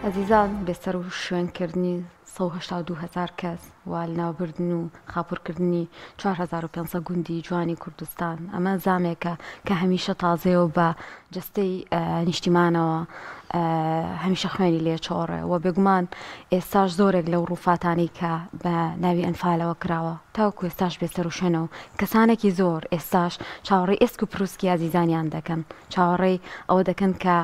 ئەزیزان بێسەر و شوێنکردنی 1970 کەس و لەناوبردن و خاپۆرکردنی 4500 گوندی جوانی کوردستان ئەمە زامێکە کە هەمیشە تازەیە و بە جستەی نیشتیمانەوە هەمیشە خوێنی لێ چۆڕێ و بێگومان ئێستاش زۆرێک لەو ڕووفاتانی کە بە ناوی ئەنفالەوە کراوە تاوکو ئێستاش بێسەر و شوێنە و کەسانێکی زۆر ئێستاش چاوەڕێی ئێسک و پرووسکی ئازیزانیان دەکەن چاوەڕێی ئەوە دەکەن کە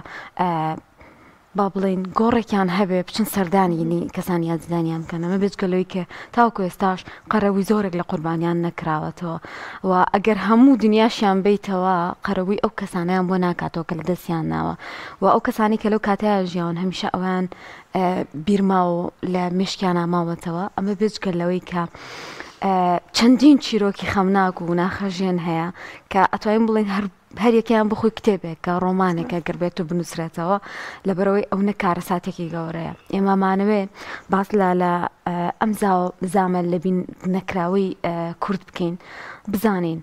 با بڵین گۆڕێکیان هەبێ بچن سەردانینی کەسانی یازدانیان بکەن ئەمە بێجگەلەوەی کە تاوکو ئێستاش قەرەووی زۆرێک لە قوربانیان نەکراوەتەوە و ئەگەر هەموو دنیاشیان بیتەوە قەرەووی ئەو کەسانیان بۆ ناکاتەوە کە لە دەستیان ناوە و ئەو کەسانی کە لەو کاتەیە ژیان هەمیشە ئەوان بیرما و لە مشکیان ئاماوەتەوە ئەمە بێجگەلەوەی کە چەندین چیرۆکی خەمناک و ناخەژێن هەیە کە ئەتوانین بڵین هەریەکیان بخۆی کتێبێک کە ڕۆمانێکە گەربێت و بنووسرێتەوە لەبەرەوەی ئەو نەکارە ساتێکی گەورەیە ئێمەمانەوێ باس لە ئەم زامە لە بین نەکراوی کورد بکەین بزانین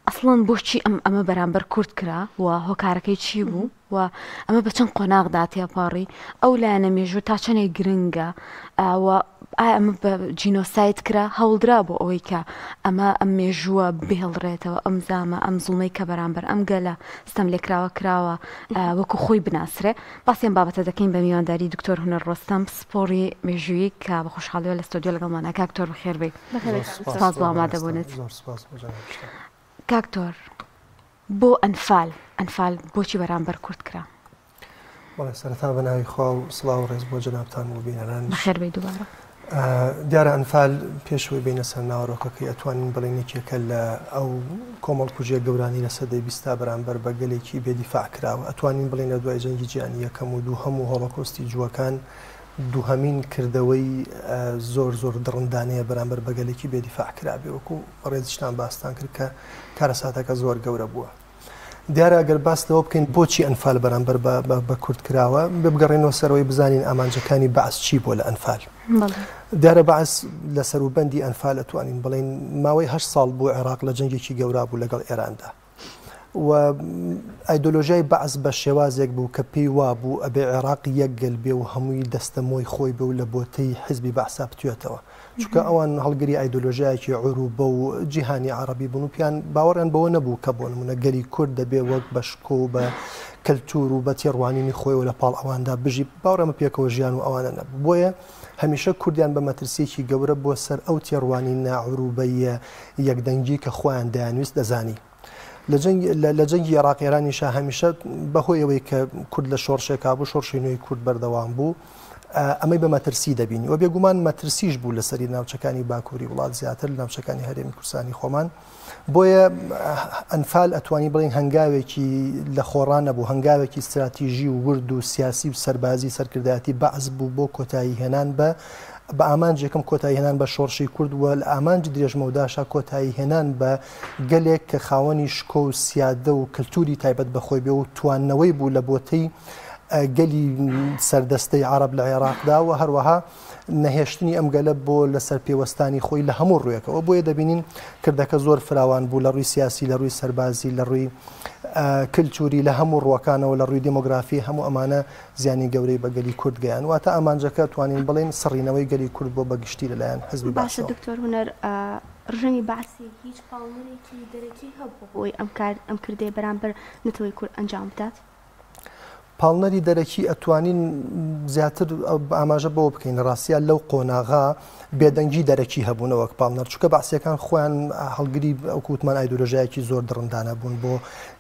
ئەسڵەن بۆچی ئەمە بەرامبەر کورد کرا و هۆکارەکەی چی بوو و ئەمە بە چەند قۆناغدا تێپاڕی ئەو لایەنە مێژوو تا چەندێک گرنگە و ئەمە بە جینۆسایت کرا هەوڵدرا بۆ ئەوەی کە ئەمە ئەم مێژووە بهێڵڕێتەوە ئەم زامە ئەم زوڵمەی کە بەرامبەر ئەم گەلە ستەم لێکراوە کراوە وەکو خۆی بناسرێ باسیێن بابەتە دەکەین بە میوانداری دکتۆر هونەر ڕۆستەم سپۆری مێژووی کە بە خۆشحاڵیەوە لە ستۆدیۆ لەگەڵمانە کاکتۆر بەخێر بێ سپاس بۆ ئامادەبوونت کاکتۆر بۆ ئەنفال بۆچی بەرامبەر کورد کرا بەڵێ سەرەتا بە ناوی خوا و سڵاو و ڕێز بۆ جەنابتان و بینەران بەخێر بێ دووبارە دیارە ئەنفال پێشەوەی بینە سەر ناوەڕۆکەکەی ئەتوانین بڵین یەکێکە لە ئەو کۆمەڵکوژیە گەورانی لە سەدەی بیستا بەرامبەر بە گەلێکی بێدیفاع کراوە ئەتوانین بڵین لە دوای جەنگی جیهانی یەکەم و دووهەم و هۆڵۆکۆستی جووەکان دووهەمین کردەوەی زۆر دڕندانەیە بەرامبەر بە گەلێکی بێدیفاع کرابێ وەکو ڕێزیشتان باستان کرد کە کارەساتەکە زۆر گەورە بووە. دیارە ئەگەر باس لەوە بکەین بۆچی ئەنفال بەرامبەر بە کورد کراوە بگەڕێنەوە سەرەوەی بزانین ئامانجەکانی بەعس چی بۆ لە ئەنفال. دیارە بەعس لە سەروبەندی ئەنفال ئەتوانین بڵین ماوەی 8 ساڵ بۆ عێراق لە جەنگێکی گەورا بوو لەگەڵ ئێراندا و ئایدۆلۆژیای بەعس بە شێوازێک بوو کە پێی وا بوو ئەبێ عێراق یەکگەل بێ و هەمووی دەستەمۆی خۆی بێ و لە بۆتەی حیزبی بەعسا بتوێتەوە چونکە ئەوان هەڵگری ئایدۆلۆژیایەکی عروبە و جیهانی عەرەبی بوون و پیان باوەڕیان بەوە نەبوو کە بۆ نمونە گەلی کورد دەبێ وەک بە شکۆ و بە کەلتور و بە تێڕوانینی خۆیەوە لە پاڵ ئەواندا بژی باوەڕێمە پێکەوە ژیان و ئەوانە نەبوو بۆیە هەمیشە کوردیان بە مەترسیەکی گەورە بۆ سەر ئەو تێڕوانی ناعروبەیە یەکدەنگی کە خۆیان دەیانویست دەزانی لە جەنگی عێراق ئێرانیشا هەمیشە بەهۆی ئەوەی کە کورد لە شۆڕشێکا بوو شۆڕشی نوێی کورد بەردەوام بوو ئەمەی بە مەترسی دەبینی و بێگومان مەترسیش بوو لەسەری ناوچەکانی باکووری وڵات زیاتر لە ناوچەکانی هەرێمی کوردستانی خۆمان بۆیە ئەنفال ئەتوانی بڵین هەنگاوێکی لە خۆڕان نەبوو هەنگاوێکی استراتیژی و ورد و سیاسی و سەربازی سەرکردایەتی بەعس بوو بۆ کۆتایی هێنان بە ئامانجێکم کۆتایی هێنان بە شۆڕشی کورد وە لە ئامانجی درێژمەوداشا کۆتایی هێنان بە گەلێک کە خاوەنی شکۆ و سیادە و کللتوری تایبەت بەخۆی بێ و توانەوەی بوو لە بۆتەی گەلی سەردەستەی عەرەب لە عێراقدا و هەروەها نەهێشتنی ئەم گەلە بۆ لەسەر پێوەستانی خۆی لە هەموو ڕوویەکەوە بۆیە دەبینین کردەکە زۆر فراوان بوو لە ڕووی سیاسی لە ڕووی سەربازی لە ڕووی کللتوری لە هەموو ڕووەکانەوە لە ڕووی دمۆگرافی هەموو ئەمانە زیانی گەورەی بە گەلی کورد گەیان واتە ئەمانجەکە توانین بڵین سڕینەوەی گەلی کورد بۆ بەگشتی لەلایەن حزبی باشە دکتۆر هونەر ڕژنی بەعسی هیچ پاڵنەرێکی دەرەکی هەبوو بۆی ئەم کردەی بەرامبەر نەتەوەی کورد ئەنجام بدات پاڵنەری دەرەکی ئەتوانین زیاتر ئاماژە بەوە بکەین ڕاستیان لەو قۆناغا بێدەنگی دەرەکی هەبوونەوەک پاڵنەر چونکە بەعسیەکان خۆیان هەڵگری ئەو کووتمان ئایدۆلۆژیایەکی زۆر دڕندانە بوون بۆ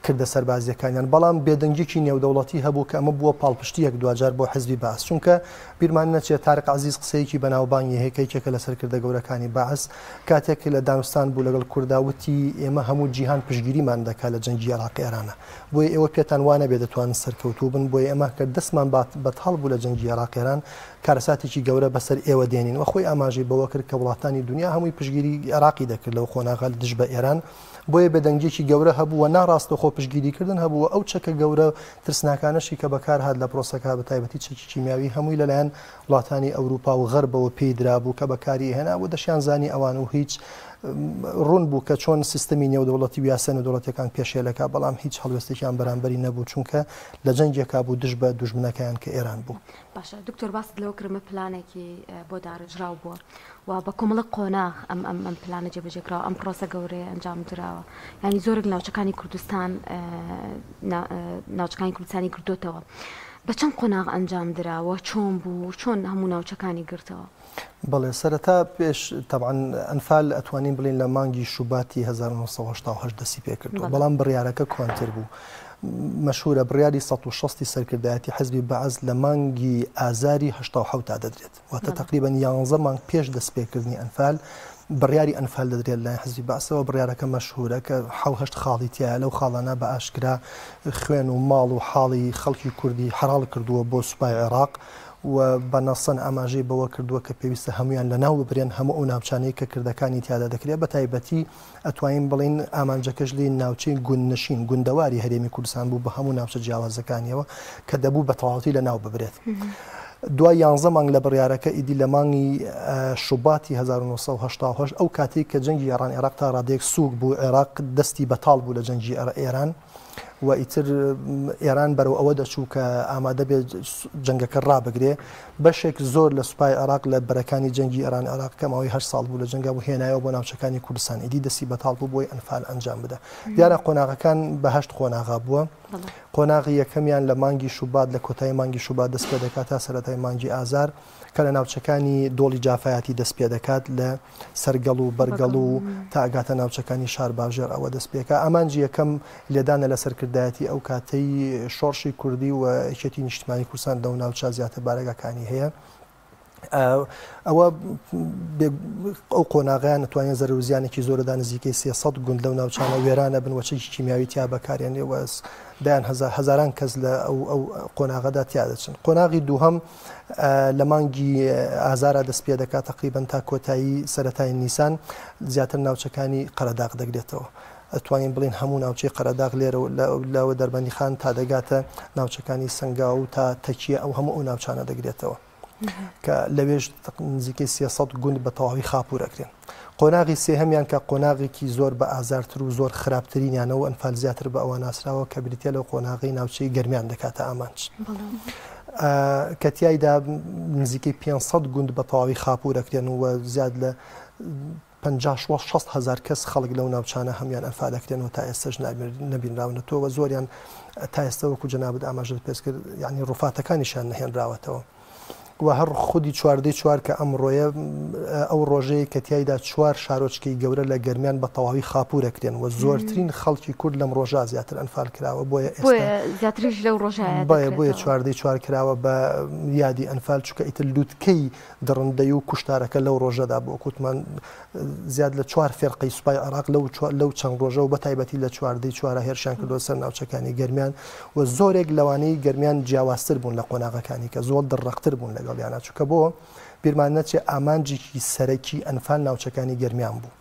کردە سەربازیەکانیان بەڵام بێدەنگێکی نێودەوڵەتی هەبوو کە ئەمە بووە پاڵپشتیەک دوجار بۆ حزبی بەعس چونکە بیرمان نەچێت تارق عەزیز قسەیەکی بەناوبانگی هەیەکێکە لەسەر کردە گەورەکانی بەعس کاتێک لە دانوستان بوو لەگەڵ کووردا وتی ئێمە هەموو جیهان پشتگیریمان دەکات لە جەنگی عێراق ئێرانە بۆیە ئێوە پێتان وانە بێ دەتوانن سەرکەوتوو بن بۆیە ئەمە کە دەستمان بەتاڵ بوو لە جەنگی عێراق ئێران کارەساتێکی گەورە بەسەر ئێوە دێنین و خۆی ئاماژەی بەوە کرد کە وڵاتانی دنیا هەمووی پشتگیری عێراقی دەکرد لەو خۆناغا دژ بە ئێران بۆیە بێدەنگێکی گەورە هەبووە ناڕاستە خۆ پشتگیریکردن هەبووە ئەو چەکە گەورە ترسناکانەشی کە بەکار هات لە پرۆسەکە بە تایبەتی چەکی کیمیاوی هەمووی لەلایەن وڵاتانی ئەوروپا و غەربەوە پێی درابوو کە بەکاری هێنا بۆ دەشیان زانی ئەوان و هیچ ڕوون بوو کە چۆن سیستەمی نێودەوڵەتی و یاسە نێودەوڵەتیەکان پێشێلەکە بەڵام هیچ هەڵوێستێکیان بەرامبەری نەبوو چونکە لە جەنگێکا بوو دژ بە دوژمنەکەیان کە ئێران بوو. باشە دکتۆر باست لەوە کرمە پلانێکی بۆ داڕژراو بووە و بە کۆمەڵە قۆناغ ئەم پلانە جێبەجێکراوە ئەم پرۆسە گەورەیە ئەنجام درراوە ینی زۆرێک ناوچەکانی کوردستان ناوچەکانی کوردستانی کردوتەوە بە چەند قۆناغ ئەنجام دراوە چۆن بوو چۆن هەموو ناوچەکانی گرتەوە. بەڵێ سەرەتا پێش طبعاً ئەنفال ئەتوانین بڵین لە مانگی شوباتی 1970 دەسی پێ کردو بەڵام بڕیارەکە کۆنتر بوو. مەشهورە بڕیاری 160 سەرکردایەتی حزبی بەعەز لە مانگی ئازاری 1970 تا دەدرێت واتە تقریباً 11 مانگ پێش دەستپێکردنی ئەنفال بڕیاری ئەنفال دەدرێت لای حزبی بەعەزەوە. بڕیارەکە مەشهورە کە 7 خاڵی تایە لەو خاڵانە بە ئاشکرا خوێن و ماڵ و حاڵی خەڵکی کوردی حەراڵ کردووە بۆ سوپای عێراق و بەنەسەن ئاماژەی بەوە کردووە کە پێویستە هەمویان لە ناو ببرێن هەموو ئەو ناوچانەی کە کردەکانی تیادا دەکرێت بە تایبەتی ئەتوانین بڵین ئامانجەکەش لێ ناوچەی گوندنشین گوندەواری هەرێمی کوردستان بوو بە هەموو ناوچە جیاوازەکانیەوە کە دەبوو بە تەواوەتی لە ناو ببرێت. دوای 11 مانگ لە بڕیارەکە ئیدی لە مانگی شوباتی 1970 ئەو کاتێک کە جەنگی ئێران عێراق تا ڕادێک سووک بوو عێراق دەستی بەتاڵ بوو لە جەنگی ئێران و ئیتر ئێران بەرەو ئەوە دەچوو کە ئامادە بێت جەنگەکە ڕابگرێ بەشێک زۆر لە سوپای عێراق لە بەرەکانی جەنگی ئێران عێراق کە ماوەی 8 ساڵ بوو لە جەنگا بوو هێنایەوە بۆ ناوچەکانی کوردستان ئیدی دەستی بەتاڵ بوو بۆی ئەنفال ئەنجام بدە. دیارە قۆناغەکان بە 8 قۆناغا بووە. قۆناغی یەکەمیان لە مانگی شوبات لە کۆتایی مانگی شوبات دەست پێ دەکات تا سەرەتای مانگی ئازار کە لە ناوچەکانی دۆڵی جافایەتی دەست پێ دەکات لە سەرگەڵ و بەرگەڵ و تا ئەگاتە ناوچەکانی شار باژێر ئەوە دەست پێکە. ئەمانجی یەکەم لێدانە لە سەرکردایەتی ئەو کاتەی شۆڕشی کوردی و یەکێتی نیشتیمانی کوردستان لەو ناوچە زیاتر بارەگەکانی هەیە. ئەوە ئەو قۆناغیان نتوانێت زەرورزیانێکی زۆرەدا نزیکەی 300 گوند لەو ناوچانە وێرانە بن وەچەی کیمیاوی تیا بەکارێنێ وەس دایان هەزاران کەس لە ئەو قۆناغەدا تیا دەچن. قۆناغی دووهەم لە مانگی ئازارە دەست پێ دەکات تقریباً تا کۆتایی سەرەتای نیسان زیاتر ناوچەکانی قەرەداغ دەگرێتەوە. ئەتوانین بڵین هەموو ناوچەی قەرەداغ لێرە لەوە دەربەندی خان تا دەگاتە ناوچەکانی سنگاو و تا تەکیە ئەو هەموو ئەو ناوچانە دەگرێتەوە کە لەوێژ نزیکەی 300 گوند بە تەواوی خاپورەکرێن. قۆناغی سێهەمیان کە قۆناغێکی زۆر بە ئازارتر و زۆر خراپترینیانەوە ئەنفال زیاتر بە ئەوە ناسراوە کە بریتە لەو قۆناغی ناوچەی گەرمیان دەکاتە ئامانج کە تیایدا نزیکەی 500 گوند بە تەواوی خاپورەکرێن و زیاد لە 50-60 هزار کەس خەڵک لەو ناوچانە هەمیان ئەنفالەکرێنەوە تا ئێستش نەبینراونەتەوە زۆریان تا ئێستا وەکو جەنابەت ئاماژەت پێش کرد یعنی ڕوفاتەکانیشان نەهێنراوەتەوە و هەر خودی چواردەی چوار کە ئەمڕۆیە ئەو ڕۆژەیە کە تیایدا 4 شارۆچکەی گەورە لە گەرمیان بە تەواوی خاپورەکرێن و زۆرترین خەڵکی کورد لەم ڕۆژە زیاتر ئەنفال کراوە بۆیە زیاتریش لەو ڕۆژایە بۆیە چواردەی چوار کراوە بە یادی ئەنفال چووکە ئیتر لووتکەی دڕندەی و کوشتارەکە لەو ڕۆژەدا بۆ کووتمان زیاد لە 4 فێرقەی سوپای عێراق لەو چەند ڕۆژە و بە تایبەتی لە چواردەی چوارە هێرشیان کردووە سەر ناوچەکانی گەرمیان و زۆرێک لەوانەی گەرمیان جیاوازتر بوون لە قۆناغەکانی کە زۆر دڕەقتر بوون لەگەڵیانە چووکە بۆ بیرمان نەچێ ئامانجێکی سەرەکی ئەنفال ناوچەکانی گەرمیان بوو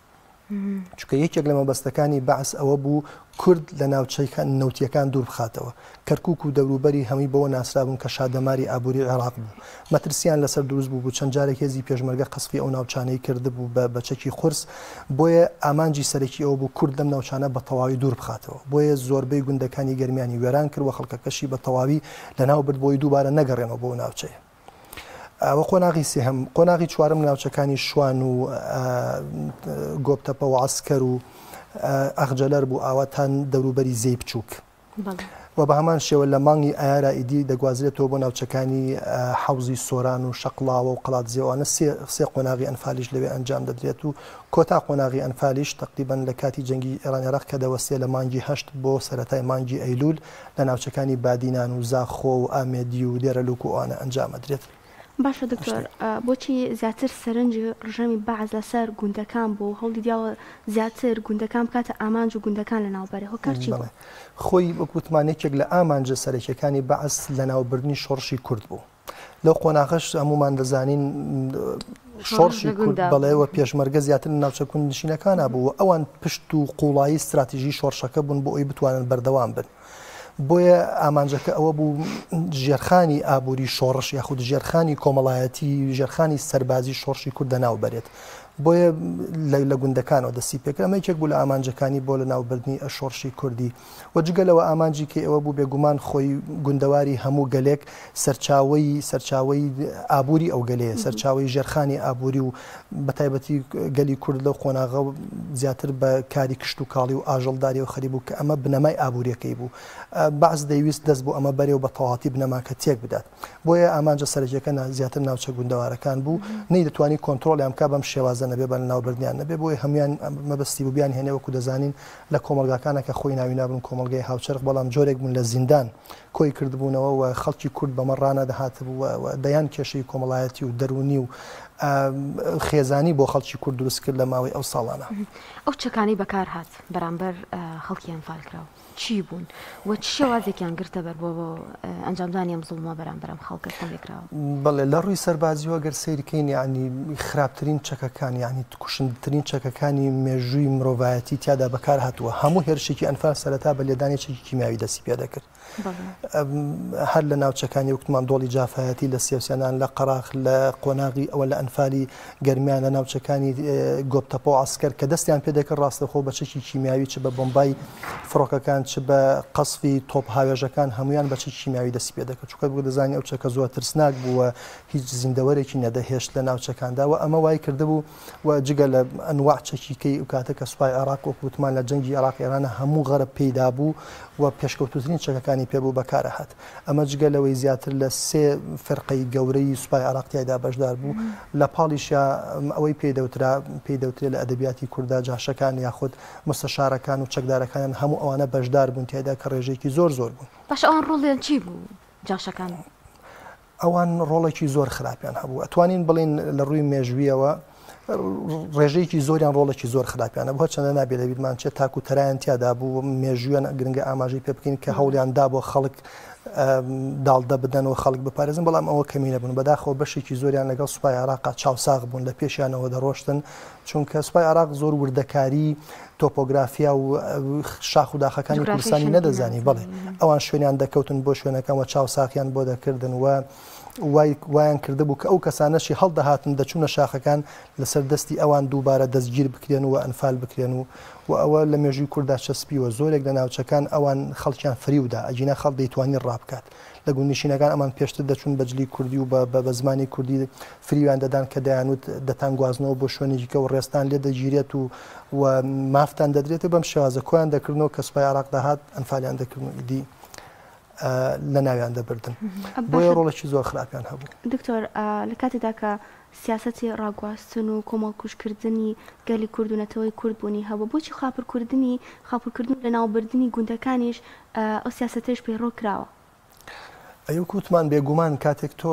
چونکە یەکێک لە مەبەستەکانی بەعس ئەوە بوو کورد لە ناوچەکان نەوتیەکان دوور بخاتەوە کەرکووک و دەوروبەری هەمووی بەوە ناسرابوون کە شادەماری ئابووری عێراق بوو مەترسیان لەسەر دروست بوو چەند جارێک هێزی پێشمەرگە قەسفی ئەو ناوچانەی کرده بوو بە بەچەکی قورس بۆیە ئامانجی سەرەکی ئەوە بوو کورد لەم ناوچانە بە تەواوی دوور بخاتەوە بۆیە زۆربەی گوندەکانی گەرمیانی وێران کرد و خەڵکەکەشی بە تەواوی لەناو برد بۆی دووبارە نەگەڕێنەوە بۆ ناوچەیە ئەوە قۆناغی سێهەم قۆناغی چوارم ناوچەکانی شوان و گۆبتەپە و عەسکەر و ئەخجەلەر بوو ئاواتان دەوروبەری زەی بچووک و بە هەمان شێوە لە مانگی ئایارە ئیدی دەگوازرێتەوە بۆ ناوچەکانی حەوزی سۆران و شەقڵاوە و قەڵاتزیێوانە سێ قۆناغی ئەنفالیش لەوێ ئەنجام دەدرێت و کۆتا قۆناغی ئەنفالیش تقریباً لە کاتی جەنگی ئێران عێراق کە دەوەستێ لە مانگی 8 بۆ سەرەتای مانگی ئەیلول لە ناوچەکانی بادینان و زاخۆ و ئامێدی و دێرەلووک و ئەوانە ئەنجام دەدرێت باشە دکتۆر بۆچی زیاتر سەرنج ڕژەمی بەعز لەسەر گوندەکان بۆ هەوڵی دیاوە زیاتر گوندەکان بکاتە ئامانج و گوندەکان لە ناوبەرەوە کارچی خۆی وەکوتمانێکێک لە ئامانجە سەرەکیەکانی بەعز لە ناوبردنی شۆڕشی کورد بوو لەو قۆناغەش هەمومان دەزانین شۆڕشی کورد بەڵێەوە پێشمەرگە زیاتر ناوچە کوردنشینەکانە بوو ئەوان پشت و قوڵایی استراتیژی شۆڕشەکە بوون بۆ ئەوی بتوانن بەردەوام بن بۆیە ئامانجەکە ئەوە بوو ژێرخانی ئابووری شۆڕش یاخود ژێرخانی کۆمەڵایەتی ژێرخانی سەربازی شۆڕشی کوردە ناوبەرێت بۆیە لە گوندەکانەوە دەستی پێکرا ئەمەیەک بوو لە ئامانجەکانی بۆ لە ناوبردنی شۆڕشی کوردی و جگەلەوە ئامانجی کە ئێوە بوو بێگومان خۆی گوندەواری هەموو گەلێک سەرچاوی ئابووری ئەو گەلەیە سەرچاوی ژێرخانی ئابووری و بەتایبەتی گەلی کورد لەو خۆناغە زیاتر بە کاری کشت و کاڵی و ئاژەڵداری و خەری بوو کە ئەمە بنەمای ئابووریەکەی بوو بەعز دەیویست دەست بۆ ئەمە بەرێو بە تەواتی بنەماکە تێک بدات بۆیە ئامانجە سەرەکیەکە زیاتر ناوچە گوندەوارەکان بوو نەی دەتوانانی کۆنتترۆلیان بکە بەم شێوازە نەبێ بە ناوبردیان نەبێ بۆی هەمویان مەبەستی بوو بیان هێنێ وەکو دەزانین لە کۆمەلگاکانە کە خۆی ناوی نابن کۆمەلگای هاوچەرخ بەڵام جۆرێک بوون لە زیندان کۆی کردبوونەوە و خەڵکی کورد بەمە ڕانەدەهات بوو دەیان کێشەی کۆمەڵایەتی و دەرونی و خێزانی بۆ خەڵکی کورد دروست کرد لە ماوەی ئەو ساڵانە ئەو چەکانی بەکار هات بەرامبەر خەڵکیان فالکراوە چی بوون و چ شێوازێکیان گرتە بەر بۆ ئەنجامدانی ئەم زوڵمە بەرامبەر ئەم خەڵکە سەمێکراوە بەڵێ لە ڕووی سەربازیەوە گەر سەیرکەین یعنی خراپترین چەکەکان یعنی کوشندترین چەکەکانی مێژووی مرۆڤایەتی تیادا بەکار هاتووە هەموو هێرشێکی ئەنفال سەرەتا بە لێدانێکی کیمیاوی دەستی پێ دەکرد هەر لە ناوچەکانی وەکتمان دۆڵی جافایەتی لە سیاسیانان لە قەراق لە قۆناغی ئەوە لە ئەنفالی گەرمیان لە ناوچەکانی گۆپتەپۆ عسکەر کە دەستیان پێ دەکرد ڕاستەخۆ بە چەکی کیمیاوی چ بە بۆمبای فڕۆکەکان چ بە قەسفی تۆپ هاوێژەکان هەمویان بە چەکی کیمیاوی دەستی پێ دەکرد چونکە بۆ دەزانی ئەو چەکە زۆر ترسناک بووە هیچ زیندەوەرێکی نەدەهێشت لە ناوچەکاندا و ئەمە وای کردبوو و جگە لە ئەنواع چەکیکەی و کاتە کە سوپای عێراق وەکوتمان لە جەنگی عێراق ئێرانە هەموو غەرب پێیدا بوو و پێشکەوتوترین چەکەکانی پێبوو بەکارە هات ئەمە جگە لەوەی زیاتر لە سێ فەرقەی گەورەی سوپای عێراقیدا بەشدار بوو لە پاڵیشە ئەوەی پێدەوترێت لە ئەدەبیاتی کووردا جاشەکان یاخود مستەشارەکان و چەکدارەکان هەموو ئەوانە بەشدار بوون تێدا کە ڕێژێکی زۆر بوون باش ئەوان ڕۆڵیان چی بوو جاشەکان ئەوان ڕۆڵێکی زۆر خراپیان هەبوو ئەتوانین بڵین لە ڕووی مێژویەوە ڕێژەیەکی زۆریان ڕۆڵێکی زۆر خراپیانە بۆ چەندە نابێت لەبیرمان چێت تاکو تەرایان تیادا بوو مێژویان گرنگە ئاماژەی پێ بکەین کە هەوڵیاندا بۆ خەڵک داڵدە بدەن و خەڵک بپارێزن بەڵام ئەوە کەمینە بوون بەداخەوە بەشێکی زۆریان لەگەڵ سوپای عێراق چاوساغ بوون لە پێشیانەوە دەڕۆشتن چونکە سوپای عێراق زۆر وردەکاری تۆپۆگرافیا و شاخ و داخەکانی کوردستانی نەدەزانی بڵێ ئەوان شوێنیان دەکەوتن بۆ شوێنەکەم و چاوساخیان بۆ دەکردن و وایان کرده بوو کە ئەو کەسانەشی هەڵدەهاتن دەچوونە شاخەکان لەسەر دەستی ئەوان دووبارە دەستگیر بکرێن و ئەنفال بکرێن و ئەوە لە مێژووی کووردا چەسپیوە زۆرێک لە ناوچەکان ئەوان خەڵکیان فریودا ئەجینە خەڵ دەیتوانی ڕابکات لە گوندنشینەکان ئەمان پێشتر دەچون بەجلی کوردی و بە زمانی کوردی فریوان دەدان کە دەیانوت دەتانگوازنەوە بۆ شوێنێکی کە و ڕێستان لێ دەگیرێت و مافتان دەدرێت بەم شێوازە کۆیان دەکردنەوە کە سوپای عێراق داهات ئەنفالیان دەکردن ئیدی لە ناویان دەبردن بۆیە ڕۆڵێکی زۆر خراپیان هەبوو دکتۆر لە کاتێکدا کە سیاسەتی ڕاگواستن و کۆمەڵکوشکردنی گەلی کورد و نەتەوەی کورد بوونی هەبوو بۆچی خاپورکردن لە ناوبردننی گوندەکانیش ئەو سیاسەتەش پێڕۆ کراوە ئەو کووتمان بێگومان کاتێک تۆ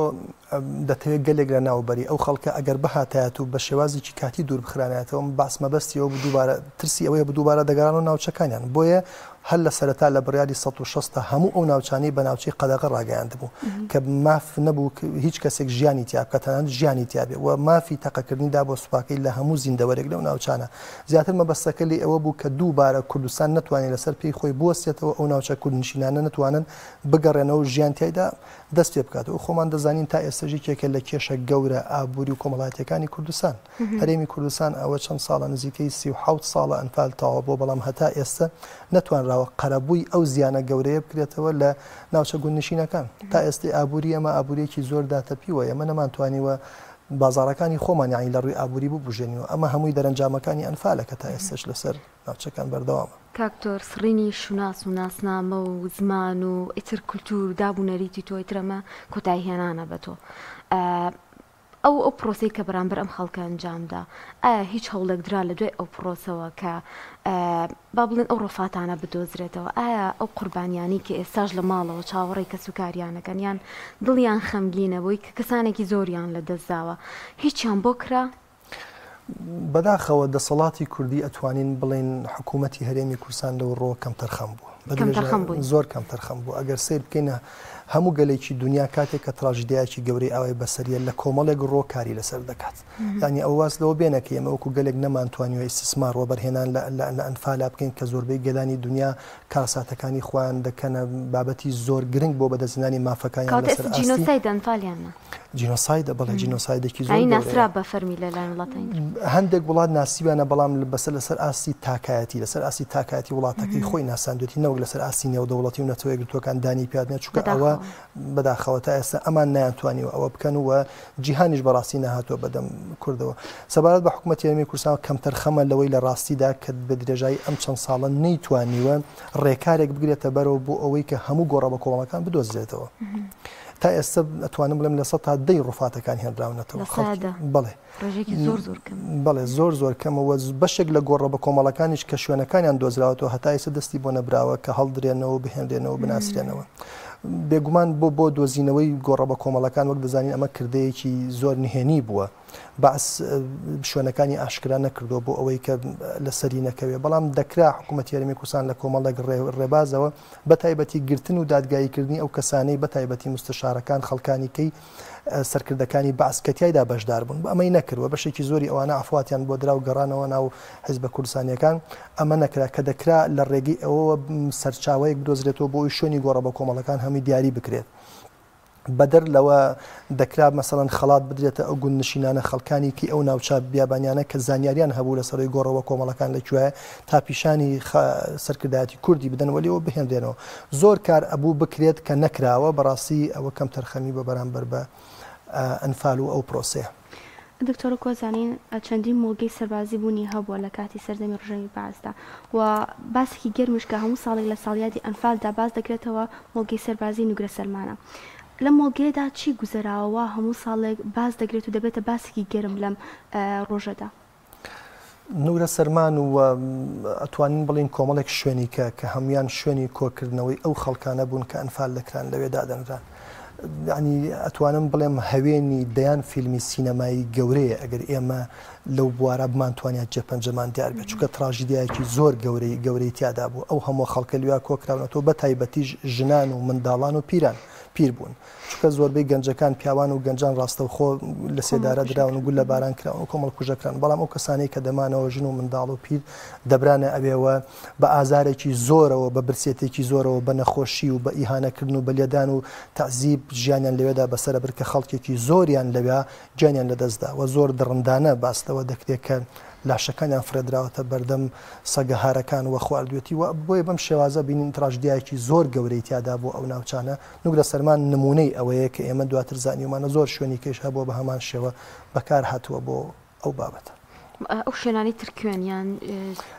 دەتەوێت گەلێک لە ناوبەری ئەو خەڵکە ئەگەر بەهاتایەت و بە شێوازێکی کاتی دوور بخرانێتەوە باسمەبەستیەوە دووبارە ترسی ئەوەیە بە دووبارە دەگەڕان و ناوچەکانیان بۆیە هەر لە سەرەتا لە بڕیاری 160 هەموو ئەو ناوچانی بە ناوچەی قەدەغە ڕاگەیاند بوو کە ماف نەبوو هیچ کەسێک ژیانی تیا بکە تەنانەت ژیانی تیابێ و مافی تەقەکردنیدا بۆ سوپاکەی لە هەموو زیندەوەرێک لەو ناوچانە زیاتر مەبەستەکە لێ ئەوە بوو کە دووبارە کوردستان نەتوانێت لەسەر پێی خۆی بوەستێتەوە ئەو ناوچە کوردنشینانە نەتوانن بگەڕێنەوە ژیان تیایدا دەست پێ بکاتەوە خۆمان دەزانین تا ئێستاژی کێکە لە کێشە گەورە ئابووری و کۆمەڵایەتەکانی کوردستان هەرێمی کوردستان ئەوە چەند ساڵە نزیکەی 37 ساڵە ئەنفال تاوە بۆ بەڵام هەتا ئێستا نەتوانراوە قەرەبووی ئەو زیانە گەورەیە بکرێتەوە لە ناوچە گوندنشینەکان تا ئێستی ئابووری ئەمە ئابووریەکی زۆر داتەپیوە ئەمە نەمانتوانیوە بازارەکانی خۆمان یانی لە ڕووی ئابووری ببوژێنیەوە ئەمە هەمووی دەرەنجامەکانی ئەنفالەکە تا ئێستش لەسەر ناوچەکان بەردەوامە کاکتۆر سڕینی شوناس و ناسنامە و زمان و ئیتر کولتور دابوونەریتی تۆ ئیترەمە کۆتایی هێنانە بە تۆ ئەو پرۆسی کە بەرامبەر ئەم خەڵکە ئەنجامدا ئایا هیچ هەوڵێک درا لە دوای ئەو پرۆسەوە کە با بڵێن ئەو ڕۆفاتانە بدۆزرێتەوە ئایا ئەو قوربانیانی کە ئێستاش لە ماڵەوە چاوەڕێی کە سوکاریانەکەن یان دڵیان خەمگینەبووی کە کەسانێکی زۆریان لە دەستداوە هیچیان بۆ کرا؟ بەداخەوە دەسەڵاتی کوردی ئەتوانین بڵێن حکوومەتی هەرێمی کوردستان لەو ڕۆ کەم تەرخەم بوو زۆر کەم تەرخەم بوو ئەگەر سیر بکەینە هەموو گەلێکی دنیا کاتێک کە تراژدیایکی گەورەی ئاوای بەسەریە لە کۆمەڵێک ڕۆکاری لەسەر دەکات یعنی ئەو واز لەوە بێنەکە ئێمە وەکو گەلێک نەمانتوانیوە ئیسtismار وەبەرهێنان لە ئەنفالا بکەین کە زۆربەی گەلانی دنیا کارەساتەکانی خۆیان دەکەنە بابەتی زۆر گرنگ بۆ بەدەستهێنانی مافەکانیان لەسەر ئاستی جینۆسایدە بەڵێ جینۆسایدێکی زۆر ناسرا بە فەرمی لەلایەن وڵاتانی هەندێک وڵات ناسیبیانە بەڵام بەسەر لەسەر ئاسی تاکایەتی لەسەر ئاسی تاکایەتی وڵاتەکەی خۆی ناساندوێتی نەوەک لەسەر ئاسی نێودەوڵەتی و نەتەوەی گرتوەکان دانی پیادنە چونکە ئەوە بەداخەوە تا ئێستا ئەمان نایانتوانیوە ئەوە بکەن و جیهانیش بەڕاستی نەهاتووە بەدەم کوردەوە سەبارەت بە حکوومەتی هەرێمی کوردستان کەمتر خەمە لەوەی لە ڕاستیدا کە بە درێژایی ئەم چەند ساڵە نەیتوانیوە ڕێکارێک بگرێتە بەرەوە بۆ ئەوەی کە هەموو گۆڕە بە کۆمەڵەکان بدۆزرێتەوە تا ئێستا ئەتوانم بڵێم لە 100 تا 10 ڕووفاتەکان هێنراونەتەوە بڵێ بەڵێ زۆر کەمەوە بەشێک لە گۆڕە بە کۆمەڵەکانیش کە شوێنەکانیان دۆزراوەوە هەتا ئێستا دەستی بۆ نەبراوە کە هەڵدرێنەوە بهێنرێنەوە بناسرێنەوە بێگومان بۆ دۆزینەوەی گۆڕە بە کۆمەڵەکان وەک دەزانین ئەمە کردەیەکی زۆر نهێنی بووە باس شوێنەکانی ئاشکرا نەکردەوە بۆ ئەوەی کە لەسەری نەکەوێ بەڵام دەکرا حکوومەتی هەرێمی کوردستان لە کۆمەڵێک ڕێبازەوە بە تایبەتی گرتن و دادگاییکردنی ئەو کەسانەی بە تایبەتی مستشارەکان خەڵکانیکەی سەرکردەکانی باسکەتیایدا بەشدار بوون ئەمەی نەکردوە بەشێکی زۆری ئەوانە ئەفواتیان بۆ درا و گەڕانەوە ناو حیزبە کوردستانیەکان ئەمە نەکرا کە دەکرا لە ڕێگەی ئەوە سەرچاوەیەک بدۆزرێتەوە بۆ ئەوی شوێنی گۆڕە بە کۆمەڵەکان هەمی دیاری بکرێت بەدەر لەوە دەکرا مەسەڵەن خەڵات بدرێتە ئەو گوندنشینانە خەڵکانێکی ئەو ناوچە بیابانیانە کە زانیاریان هەبوو لەسەرەوەی گۆڕەوە کۆمەڵەکان لەکوێیە تا پیشانی سەرکردایەتی کوردی بدەنەوەلیەوە بهێنرێنەوە زۆر کار ئەبوو بکرێت کە نەکراوە بەڕاستی ئەوە کەم تەرخەمی بە بەرامبەر بە ئەنفال و ئەو پرۆسەیە دکتۆر کۆزانین چەندین مۆگەی سەربازی بوونی هەبووە لە کاتی سەردەمی ڕژەمی بەعزدا و باسێکی گەرمش کە هەموو ساڵێک لە ساڵیادی ئەنفالدا باس دەکرێتەوە مۆگەی سەربازی نوگرە سەلمانە لە مۆگەیەدا چی گوزەراوە هەموو ساڵێک باس دەگرێت و دەبێتە باسێکی گەرم لەم ڕۆژەدا نورە سەرمان و ئەتوانین بڵین کۆمەڵێک شوێنی کە هەمویان شوێنی کۆکردنەوەی ئەو خەڵکانە بوون کە ئەنفال لەکران لەوێدا دەنران ینی ئەتوانم بڵێم هەوێنی دەیان فیلمی سینەمایی گەورەیە ئەگەر ئێمە لەو بوارە بمانتوانیان جێپەنجەمان دیار بێت چونکە تراژیدایەکی زۆر گەورەی تیادا بوو ئەو هەموو خەڵکە لێوا کۆکراونەوە بە تایبەتی ژنان و منداڵان و پیران پیر بوون چونکە زۆربەی گەنجەکان پیاوان و گەنجان ڕاستەوخۆ لە سێدارە دراون و گول لە باران کراون و کۆمەڵ کوژەکان بەڵام ئەو کەسانەی کە دەمانەوە ژن و منداڵ و پیر دەبرانە ئەوێەوە بە ئازارێکی زۆرەوە بە برسێتێکی زۆرەوە بە نەخۆشی و بە ئیهانەکردن و بە لێدان و تەعزیب ژیانیان لەوێدا بەسەر بر کە خەڵکێکی زۆریان لەوێ گیانیان لەدەستدا و زۆر دڕندانە باستەوە دەکرێت کە لاشەکانیان فرێدراوەتە بەردەم سەگەهارەکان وە خواردوێتی و بۆیە بەم شێوازە بینین تراژدیایەکی زۆر گەورەی تیادا بۆ ئەو ناوچانە نوگرە سەرمان نمونەی ئەوەیە کە ئێمە دواتر زانیومانە زۆر شوێنی کەش هەبووە بە هەمان شێوە بەکار هاتووە بۆ ئەو بابەتە ئەو شوێنانی ترکوێنیان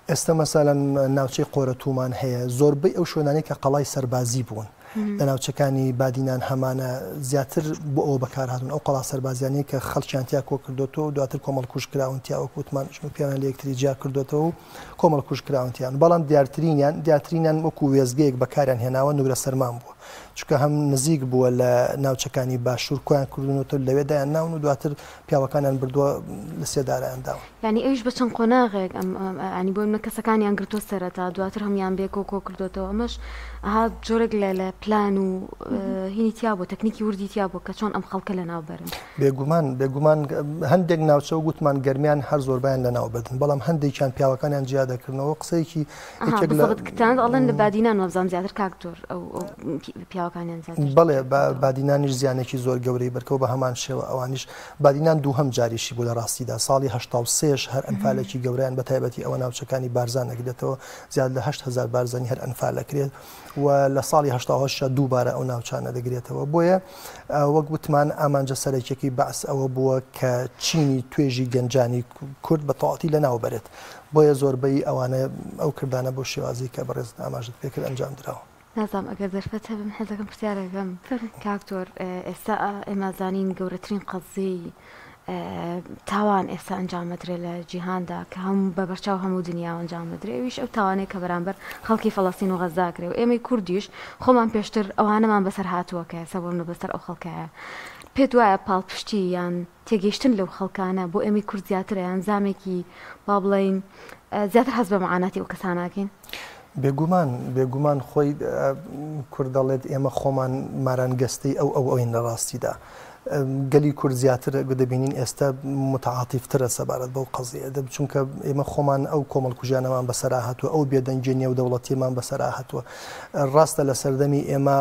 ئێستا مەسەلەن ناوچەی قۆرەتومان هەیە زۆربەی ئەو شوێنانی کە قەڵای سەربازی بوون لە ناوچەکانی بادینان هەمانە زیاتر بۆ ئەو بەکارهاتون ئەو قەڵا سەربازیانی کە خەڵکیان تیا کۆ کردوەوە دواتر کۆمەڵ کوشکراونتیا وەکوتمان پیاوان لە یەکتری جیا کردوێتەوە و کۆمەڵ کوشکراونتیان بەڵام دیارترینیان وەکو وێزگەیەک بەکاریان هێناوە نوگرە سەرمان بووە چونکە هەم نزیک بووە لە ناوچەکانی باشوور کۆیان کردوونەوە لەوێدایان ناون و دواتر پیاوەکانیان بردووە لە سێدارایان داوە ینی ئەوش بە چەند قۆناغێک ئەنی بۆ کەسەکانیان گرتووە سەرەتا دواتر هەمیان بێک و کۆ کردوێتەوە ئەمەش ئەها جۆرێک لە پلان و هینی تیا بۆ تەکنیکی وردی تیا بۆ کە چۆن ئەم خەڵکە لە ناوبەرن بێگومان هەندێک ناوچە و گوتمان گەرمیان هەر زۆربیان لە ناوبردن بەڵام هەندێکیان پیاوەکانیان جیا دەکردنەوە قسەیەکی کتان ئەڵێن لە بادینان وەبزانام زیاتر کاکتۆر ئەو پیاوەکانیان بەڵێ بادینانیش زیانێکی زۆر گەورەی بەرکەوە بە هەمان شێوە ئەوانیش بادینان دووهەم جاریشی بوو لە ڕاستیدا ساڵی 83 هەر ئەنفالێکی گەورەیان بە تایبەتی ئەوە ناوچەکانی بارزان نەگرێتەوە زیاد لە 8,000 بارزانی هەر ئەنفالەکرێت و لە ساڵی 1970 دووبارە ئەو ناوچانە دەگرێتەوە بۆیە وەک گوتمان ئامانجە سەرەکیەکی بەعس ئەوە بووە کە چینی توێژی گەنجانی کورد بە تەواتی لە ناوبەرێت بۆیە زۆربەی ئەوانە ئەو کردانە بۆ شێوازی کە بەڕێز ئاماژت پێکرد ئەنجام درراوە نازام ئەگەر دەرفەت هەبم حەزەکەم پرسیارەکەم کاکتۆر ئێستا ئێمە زانین گەورەترین قەزی تاوان ئێستا ئەنجامەدرێت لە جیهاندا کە هەموو بە بەرچاو هەموو دنیا ئەنجامەدرێت ئەویش ئەو تاوانەیە کە بەرامبەر خەڵکی فەڵەستین و غەزاکرێ و ئێمەی کوردیش خۆمان پێشتر ئەوانەمان بەسەر هاتووەکە سەبەبن بەسەر ئەو خەڵکایە پێت وایە پاڵپشتی یان تێگەیشتن لەو خەڵکانە بۆ ئێمەی کورد زیاترە یان زامێکی با بڵێین زیاتر هەست بە معاناتی ئەو کەساناکەین بێگومان خۆی کوردەڵێت ئێمە خۆمان مارانگەستەی ئەوین لە ڕاستیدا گەلی کورد زیاتر دەبینین ئێستا متعاتیفترە سەبارەت بەو قەزیە چونکە ئێمە خۆمان ئەو کۆمەڵکوژیانەمان بەسەرا هاتووە ئەو بێدەنگی نێودەوڵەتیمان بەسەرا هاتووە ڕاستە لە سەردەمی ئێمە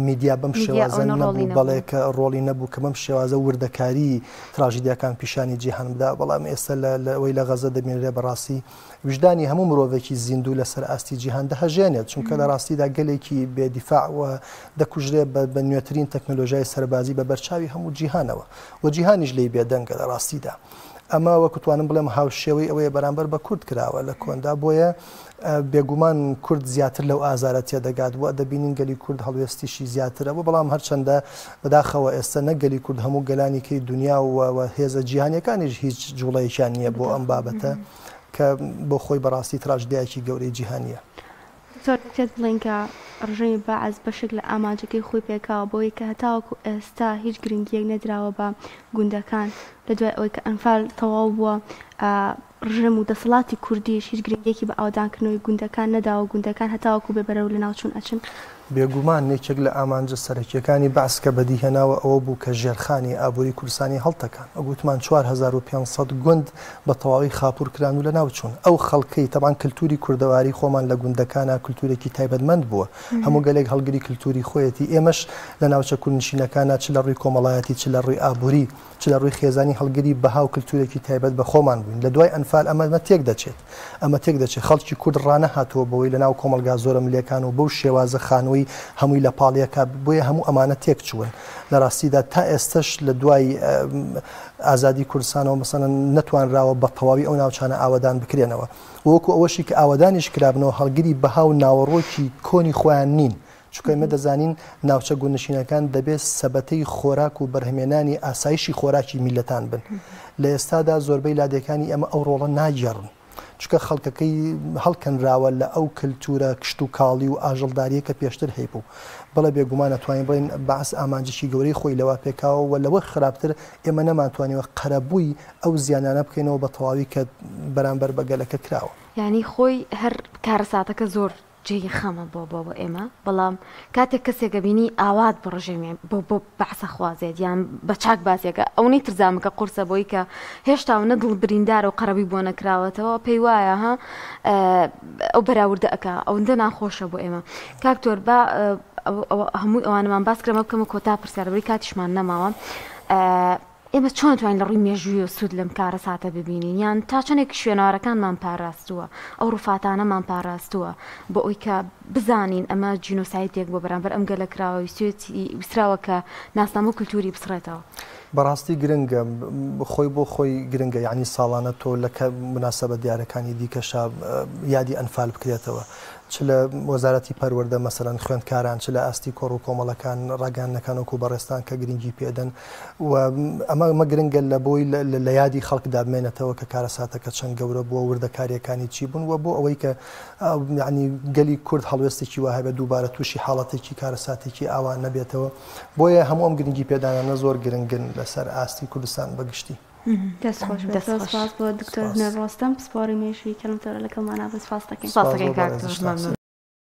میدیا بەم شێوازە نەبوو بەڵێ کە ڕۆڵی نەبوو کە بەم شێوازە وردەکاری تراژیدیەکان پیشانی جیهان بدا بەڵام ئێستا لەوەی لە غەزە دەبینرێ بەڕاستی وجدانی هەموو مرۆڤێکی زیندوو لەسەر ئاستی جیهان دەهەژێنێت چونکە لە ڕاستیدا گەلێکی بێدیفاعوە دەکوژرێ بە نوێترین تەکنۆلۆژیای سەربازی بە بەرچاوی هەموو جیهانەوە و جیهانیش لی بێدەنگە لە ڕاستیدا ئەمە وەکوتوانم بڵێم هاوشێوەی ئەوەیە بەرامبەر بە کورد کراوە لە کۆندا بۆیە بێگومان کورد زیاتر لەو ئازارە تێدەگات وە دەبینین گەلی کورد هەڵوێستیشی زیاترە بۆ بەڵام هەرچەندە بەداخەوە ئێستا نەگەلی کورد هەموو گەلانیکەی دنیا و هێزە جیهانیەکانیش هیچ جوڵەیەکیان نییە بۆ ئەم بابەتە کە بۆ خۆی بەڕاستی تراژدیایکی گەورەی جیهانیە. دکتۆر بڵێن کە ڕژەمی بەعەز بەشێک لە ئاماجەکەی خۆی پێکاوە بۆی کە هەتاوەکو ئێستا هیچ گرنگیەک نەدراوە بە گوندەکان لە دوای ئەوەی کە ئەنفال تەواو بووە ڕژەم و دەسەڵاتی کوردیش هیچ گرنگێکی بە ئاودانکردنەوەی گوندەکان نەداوە گوندەکان هەتاوەکو بێبەرەو لە ناوچوون ئەچن. بێگومان نێکێک لە ئامانجە سەرەکیەکانی باس کە بەدیهێناوە ئەوە بوو کە ژێرخانی ئابووری کوردستانی هەڵتەکان ئەگوتمان 4500 گوند بە تەواوی خاپور کران و لە ناوچوون ئەو خەڵکەی تەبان کللتوری کوردەواری خۆمان لە گوندەکانە کللتورێکی تایبەتمەند بووە هەموو گەلێک هەڵگری کللتوری خۆیەتی ئێمەش لە ناوچە کوردنشینەکانە چ لە ڕووی کۆمەڵایەتی چ لە ڕووی ئابووری چ لە ڕووی خێزانی هەڵگری بەهاو کللتورێکی تایبەت بە خۆمان بووین لە دوای ئەنفال ئەمە تێک دەچێت خەڵکی کورد ڕانە هاتووە بەوەی لە ناو کۆمەلگا زۆرە ملیەکان و بەو شێوازە خانووی هەمووی لە پاڵیەکە بۆیە هەموو ئەمانە تێک چوون لە ڕاستیدا تا ئێستش لە دوای ئازادی کوردستانەوە مەسەڵەن نەتوانراوە بە تەواوی ئەو ناوچانە ئاوادان بکرێنەوە وەکو ئەوەشی کە ئاوادانیش کرابنەوە هەڵگری بەهاو ناوەڕۆکی کۆنی خۆیان نین چونکە ئێمە دەزانین ناوچە گوندنشینەکان دەبێت سەبەتەی خۆراک و بەرهەمێنانی ئاسایشی خۆراکی میلەتان بن لە ئێستادا زۆربەی لادەکانی ئەمە ئەو ڕۆڵە ناگێڕن چکە خەڵکەکەی هەڵکەنراوە لە ئەو کللتورە کشت و کاڵی و ئاژەڵداریە کە پێشتر هەیبوو بەڵێ بێگومان ناتوانین بڵین باس ئامانجێکی گەورەی خۆی لەوە پێکاوە و لەوە خراپتر ئێمە نەمانتوانیوە قەرەبووی ئەو زیانانە بکەینەوە بە تەواوی کە بەرامبەر بەگەلەکە کراوە یعنی خۆی هەر کارەساتەکە زۆر جێی خەمە بۆ ئێمە بەڵام کاتێک کەسێکە بینی ئاوات بڕژێمێ بۆ بەعسە خوازێت یان بە چاک باسیەکە ئەوەی ترزامەکە قورسە بۆی کە هێشتا و نەدڵ بریندارە و قەرەبی بۆ نەکراوەتەوە پێی وایە ها ئەو بەراوردە ئەکا ئەوەندە ناخۆشە بۆ ئێمە کاکتۆر بە هەمووی ئەوانەمان باس کرەمە بکەمە کۆتا پرسیارەوەی کاتیشمان نەماوە ئێمە چۆن توانین لە ڕووی مێژووی و سوود لەم کارە ساتە ببینین یان تا چەندێک شوێنەوارەکانمان پاراستووە ئەو ڕووفاتانەمان پاراستووە بۆ ئەوی کە بزانین ئەمە جینۆسایدێک بۆ بەرامبەر ئەم گەلە کراوەی سوێتی ویسراوە کە ناسنامە و کللتوری بسڕێتەوە بەڕاستی گرنگە خۆی بۆ خۆی گرنگە یعنی ساڵانە تۆ لەکە مناسبە دیارەکانی دیکەشا یادی ئەنفال بکرێتەوە چ لە وەزارەتی پەروەردە مەسەڵەن خوێندکاران چ لە ئاستی کۆڕ و کۆمەڵەکان ڕاگەانەکان وەکو بەڕێستان کە گرنگی پێدەن و ئەمە گرنگە لە بۆی لە یادی خەڵکدا بمێنێتەوە کە کارەساتەکە چەند گەورە بووە وردەکاریەکانی چی بوون و بۆ ئەوەی کە ینی گەلی کورد هەڵوێستێکی وهەیە بە دووبارە تووشی حاڵەتێکی کارەساتێکی ئاوان نەبێتەوە بۆیە هەموو ئەم گرنگی پێدانانە زۆر گرنگن لەسەر ئاستی کوردستان بەگشتی دەستخۆش بۆ دکتۆر نەڕۆستەم سپۆری مێشوی کەلمتۆرە لەگەڵمانە بە سپاس دەکەین. سپاس دەکەین کاکتۆر مەمنون.